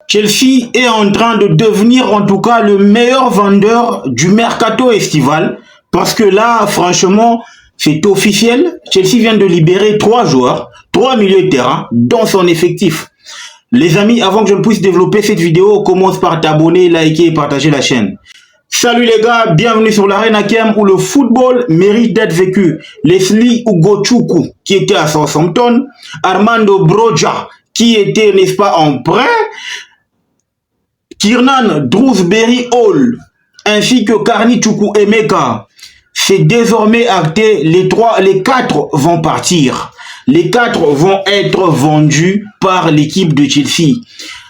Chelsea est en train de devenir en tout cas le meilleur vendeur du mercato estival parce que là, franchement, c'est officiel. Chelsea vient de libérer 3 joueurs, 3 milieux de terrain dans son effectif. Les amis, avant que je ne puisse développer cette vidéo, commence par t'abonner, liker et partager la chaîne. Salut les gars, bienvenue sur l'Arène Hakem où le football mérite d'être vécu. Leslie Ugochukwu qui était à Southampton, Armando Broja qui était, n'est-ce pas, en prêt, Kiernan Dewsbury Hall ainsi que Carney Chukwuemeka. C'est désormais acté, les 4 vont partir. Les 4 vont être vendus par l'équipe de Chelsea.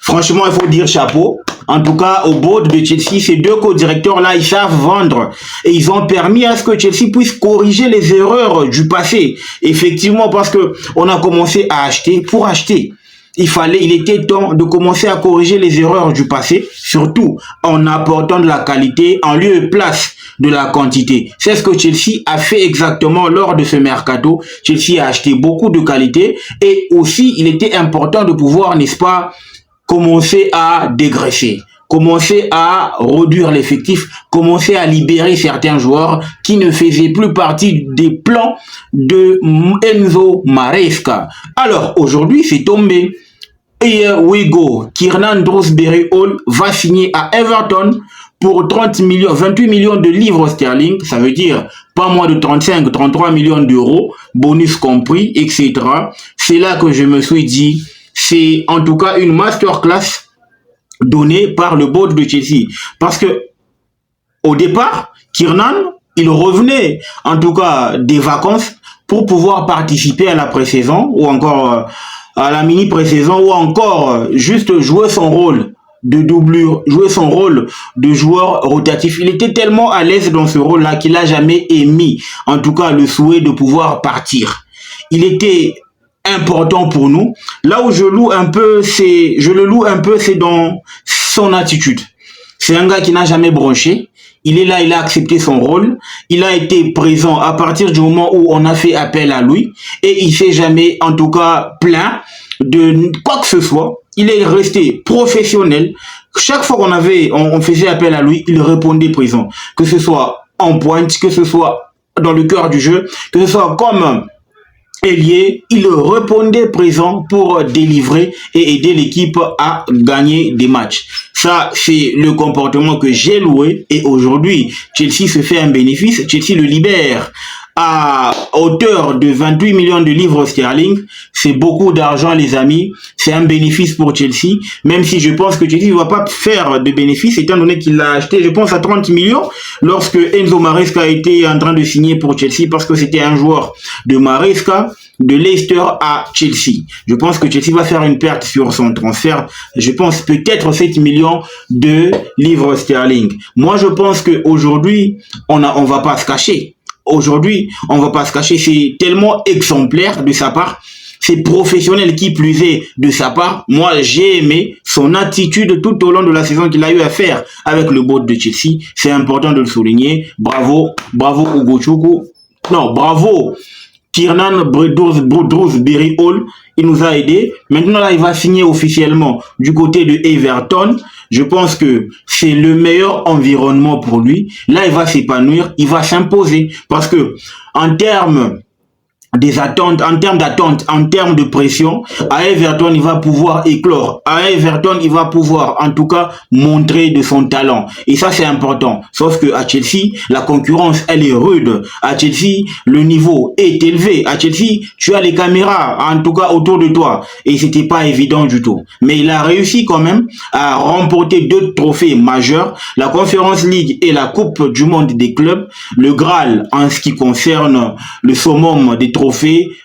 Franchement, il faut dire chapeau. En tout cas, au board de Chelsea, ces 2 co-directeurs-là, ils savent vendre. Et ils ont permis à ce que Chelsea puisse corriger les erreurs du passé. Effectivement, parce que on a commencé à acheter pour acheter. Il était temps de commencer à corriger les erreurs du passé, surtout en apportant de la qualité en lieu et place de la quantité. C'est ce que Chelsea a fait exactement lors de ce mercato. Chelsea a acheté beaucoup de qualité et aussi il était important de pouvoir, n'est-ce pas, commencer à dégraisser, commencer à réduire l'effectif, commencer à libérer certains joueurs qui ne faisaient plus partie des plans de Enzo Maresca. Alors aujourd'hui c'est tombé. Here we go. Kiernan Dewsbury Hall va signer à Everton pour 28 millions de livres sterling, ça veut dire pas moins de 35-33 millions d'euros, bonus compris, etc. C'est là que je me suis dit, c'est en tout cas une masterclass donnée par le board de Chelsea. Parce que au départ, Kiernan, il revenait en tout cas des vacances pour pouvoir participer à la pré-saison ou encore à la mini pré-saison ou encore juste jouer son rôle de doublure, jouer son rôle de joueur rotatif. Il était tellement à l'aise dans ce rôle-là qu'il n'a jamais émis, en tout cas, le souhait de pouvoir partir. Il était important pour nous. Là où je le loue un peu, c'est dans son attitude. C'est un gars qui n'a jamais bronché. Il est là, il a accepté son rôle. Il a été présent à partir du moment où on a fait appel à lui. Et il s'est jamais, en tout cas, plaint de quoi que ce soit. Il est resté professionnel. Chaque fois on faisait appel à lui, il répondait présent. Que ce soit en pointe, que ce soit dans le cœur du jeu, que ce soit comme ailier, il répondait présent pour délivrer et aider l'équipe à gagner des matchs. Ça, c'est le comportement que j'ai loué et aujourd'hui, Chelsea se fait un bénéfice. Chelsea le libère à hauteur de 28 millions de livres sterling. C'est beaucoup d'argent, les amis. C'est un bénéfice pour Chelsea, même si je pense que Chelsea ne va pas faire de bénéfice étant donné qu'il l'a acheté, je pense, à 30 millions lorsque Enzo Maresca était en train de signer pour Chelsea parce que c'était un joueur de Maresca, de Leicester à Chelsea. Je pense que Chelsea va faire une perte sur son transfert. Je pense peut-être 7 millions de livres sterling. Moi, je pense qu'aujourd'hui, on va pas se cacher. Aujourd'hui, on va pas se cacher. C'est tellement exemplaire de sa part. C'est professionnel qui plus est de sa part. Moi, j'ai aimé son attitude tout au long de la saison qu'il a eu à faire avec le board de Chelsea. C'est important de le souligner. Bravo, bravo Ugochukwu. Non, bravo Kiernan Dewsbury Hall, il nous a aidé. Maintenant, là, il va signer officiellement du côté de Everton. Je pense que c'est le meilleur environnement pour lui. Là, il va s'épanouir, il va s'imposer. Parce que, en termes d'attente, en termes de pression, à Everton, il va pouvoir éclore. À Everton, il va pouvoir, en tout cas, montrer de son talent. Et ça, c'est important. Sauf que à Chelsea, la concurrence, elle est rude. À Chelsea, le niveau est élevé. À Chelsea, tu as les caméras, en tout cas, autour de toi. Et c'était pas évident du tout. Mais il a réussi quand même à remporter 2 trophées majeurs. La Conference League et la Coupe du Monde des clubs. Le Graal, en ce qui concerne le summum des trophées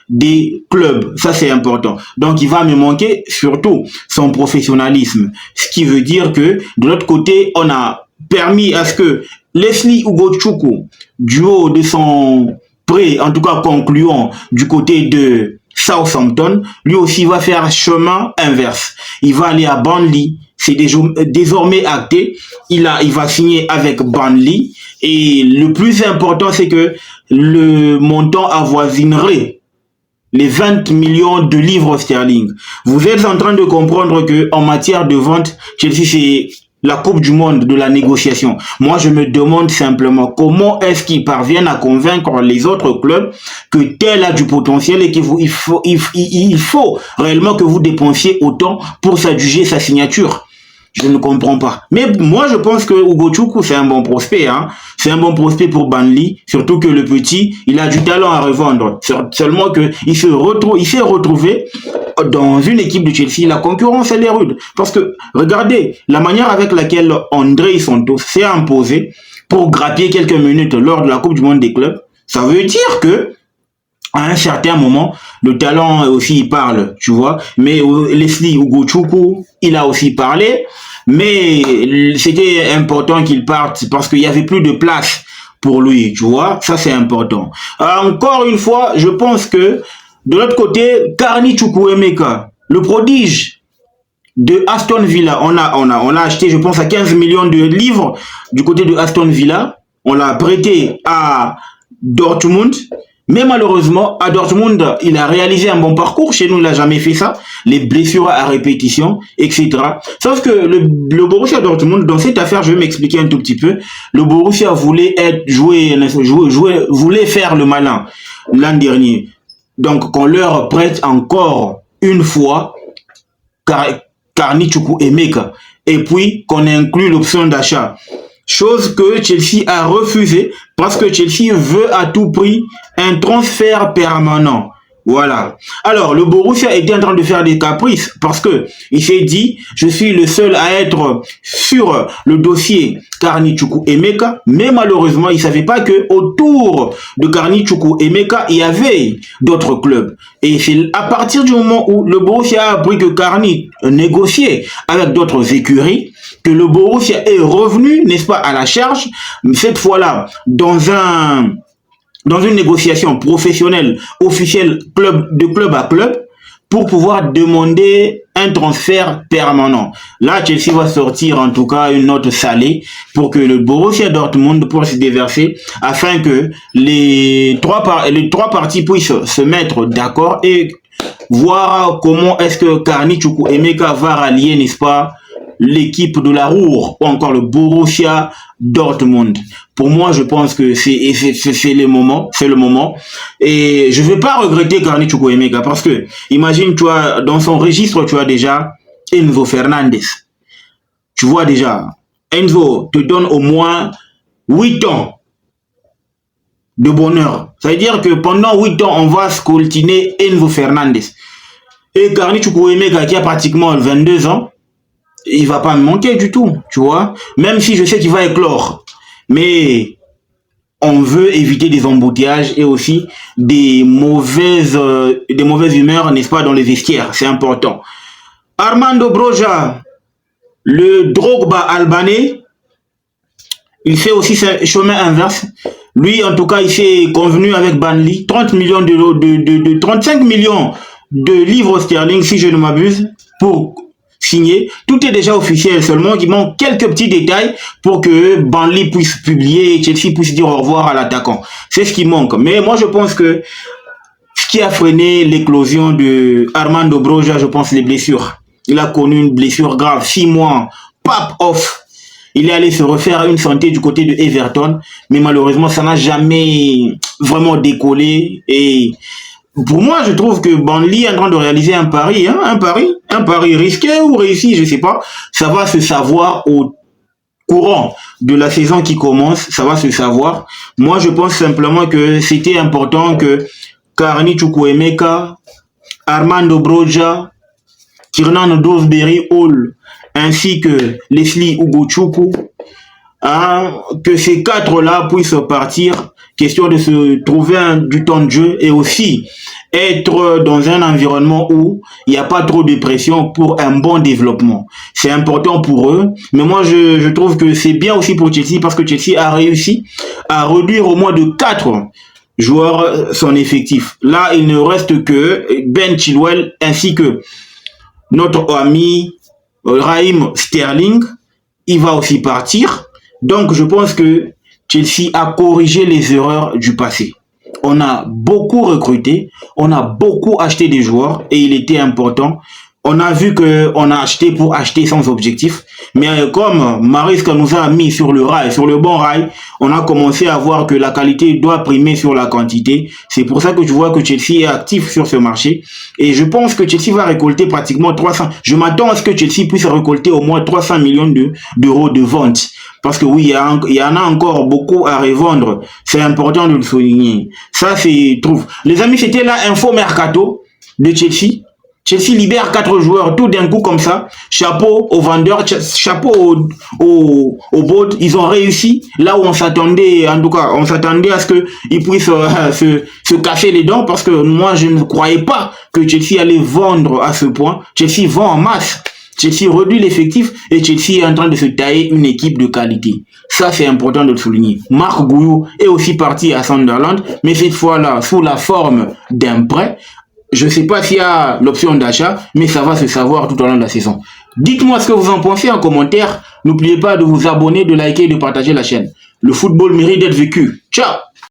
des clubs. Ça, c'est important. Donc, il va me manquer surtout son professionnalisme. Ce qui veut dire que, de l'autre côté, on a permis à ce que Leslie Ugochukwu, du haut de son prêt, en tout cas concluant, du côté de Southampton, lui aussi va faire chemin inverse. Il va aller à Burnley. C'est désormais acté. Il va signer avec Burnley. Et le plus important, c'est que le montant avoisinerait les 20 millions de livres sterling. Vous êtes en train de comprendre que en matière de vente, Chelsea c'est la Coupe du Monde de la négociation. Moi, je me demande simplement comment est-ce qu'ils parviennent à convaincre les autres clubs que tel a du potentiel et qu'il faut réellement que vous dépensiez autant pour s'adjuger sa signature. Je ne comprends pas. Mais moi, je pense que Ugo Chukwu, c'est un bon prospect. Hein. C'est un bon prospect pour Burnley. Surtout que le petit, il a du talent à revendre. Seulement qu'il s'est retrouvé dans une équipe de Chelsea. La concurrence, elle est rude. Parce que, regardez, la manière avec laquelle André Santos s'est imposé pour grappiller quelques minutes lors de la Coupe du Monde des clubs, ça veut dire que à un certain moment, le talent aussi il parle, tu vois. Mais Leslie Ugo Chukwu, il a aussi parlé, mais c'était important qu'il parte parce qu'il y avait plus de place pour lui, tu vois. Ça c'est important. Encore une fois, je pense que de l'autre côté, Carney Chukwuemeka, le prodige de Aston Villa, on l'a acheté, je pense, à 15 millions de livres du côté de Aston Villa. On l'a prêté à Dortmund. Mais malheureusement, à Dortmund, il a réalisé un bon parcours. Chez nous, il n'a jamais fait ça. Les blessures à répétition, etc. Sauf que le Borussia Dortmund, dans cette affaire, je vais m'expliquer un tout petit peu. Le Borussia voulait voulait faire le malin l'an dernier. Donc, qu'on leur prête encore une fois Carney Chukwuemeka. Et puis, qu'on inclut l'option d'achat. Chose que Chelsea a refusé parce que Chelsea veut à tout prix un transfert permanent. Voilà. Alors, le Borussia était en train de faire des caprices parce que il s'est dit, je suis le seul à être sur le dossier Carney Chukwuemeka, mais malheureusement, il savait pas que autour de Carney Chukwuemeka, il y avait d'autres clubs. Et c'est à partir du moment où le Borussia a appris que Carney négociait avec d'autres écuries, que le Borussia est revenu, n'est-ce pas, à la charge, cette fois-là, dans une négociation professionnelle, officielle, de club à club, pour pouvoir demander un transfert permanent. Là, Chelsea va sortir en tout cas une note salée pour que le Borussia Dortmund puisse se déverser afin que les trois parties puissent se mettre d'accord et voir comment est-ce que Carney Chukwuemeka va rallier, n'est-ce pas, l'équipe de la Ruhr ou encore le Borussia Dortmund. Pour moi, je pense que c'est le moment. Et je vais pas regretter Carney Chukwuemeka parce que, imagine, toi, dans son registre, tu as déjà Enzo Fernandez. Tu vois déjà, Enzo te donne au moins 8 ans de bonheur. Ça veut dire que pendant 8 ans, on va scoltiner Enzo Fernandez. Et Carney Chukwuemeka qui a pratiquement 22 ans, il va pas me manquer du tout, tu vois. Même si je sais qu'il va éclore. Mais on veut éviter des embouteillages et aussi des mauvaises humeurs, n'est-ce pas, dans les vestiaires. C'est important. Armando Broja, le Drogba albanais, il fait aussi ce chemin inverse. Lui, en tout cas, il s'est convenu avec Burnley 35 millions de livres sterling, si je ne m'abuse, pour signé, tout est déjà officiel, seulement il manque quelques petits détails pour que Burnley puisse publier et Chelsea puisse dire au revoir à l'attaquant. C'est ce qui manque. Mais moi je pense que ce qui a freiné l'éclosion de Armando Broja, je pense les blessures. Il a connu une blessure grave, 6 mois, pap off. Il est allé se refaire une santé du côté de Everton, mais malheureusement ça n'a jamais vraiment décollé et pour moi, je trouve que Burnley est en train de réaliser un pari, hein, un pari risqué ou réussi, je sais pas. Ça va se savoir au courant de la saison qui commence, ça va se savoir. Moi, je pense simplement que c'était important que Carney Chukwuemeka, Armando Broja, Kiernan Dewsbury Hall, ainsi que Leslie Ugo Chukwu, hein, que ces 4-là puissent partir, question de se trouver du temps de jeu et aussi être dans un environnement où il n'y a pas trop de pression pour un bon développement. C'est important pour eux, mais moi je trouve que c'est bien aussi pour Chelsea parce que Chelsea a réussi à réduire au moins de 4 joueurs son effectif. Là, il ne reste que Ben Chilwell ainsi que notre ami Raheem Sterling. Il va aussi partir. Donc, je pense que Chelsea a corrigé les erreurs du passé. On a beaucoup recruté, on a beaucoup acheté des joueurs et il était important. On a vu qu'on a acheté pour acheter sans objectif. Mais comme Maresca nous a mis sur le rail, sur le bon rail, on a commencé à voir que la qualité doit primer sur la quantité. C'est pour ça que je vois que Chelsea est actif sur ce marché. Et je pense que Chelsea va récolter pratiquement 300. Je m'attends à ce que Chelsea puisse récolter au moins 300 millions d'euros de vente. Parce que oui, il y en a encore beaucoup à revendre. C'est important de le souligner. Ça, c'est trouve. Les amis, c'était là Info Mercato de Chelsea. Chelsea libère 4 joueurs tout d'un coup comme ça. Chapeau aux vendeurs, chapeau aux bots. Ils ont réussi là où on s'attendait, en tout cas, on s'attendait à ce qu'ils puissent se casser les dents parce que moi, je ne croyais pas que Chelsea allait vendre à ce point. Chelsea vend en masse. Chelsea réduit l'effectif et Chelsea est en train de se tailler une équipe de qualité. Ça, c'est important de le souligner. Marc Gouillou est aussi parti à Sunderland, mais cette fois-là, sous la forme d'un prêt. Je ne sais pas s'il y a l'option d'achat, mais ça va se savoir tout au long de la saison. Dites-moi ce que vous en pensez en commentaire. N'oubliez pas de vous abonner, de liker et de partager la chaîne. Le football mérite d'être vécu. Ciao!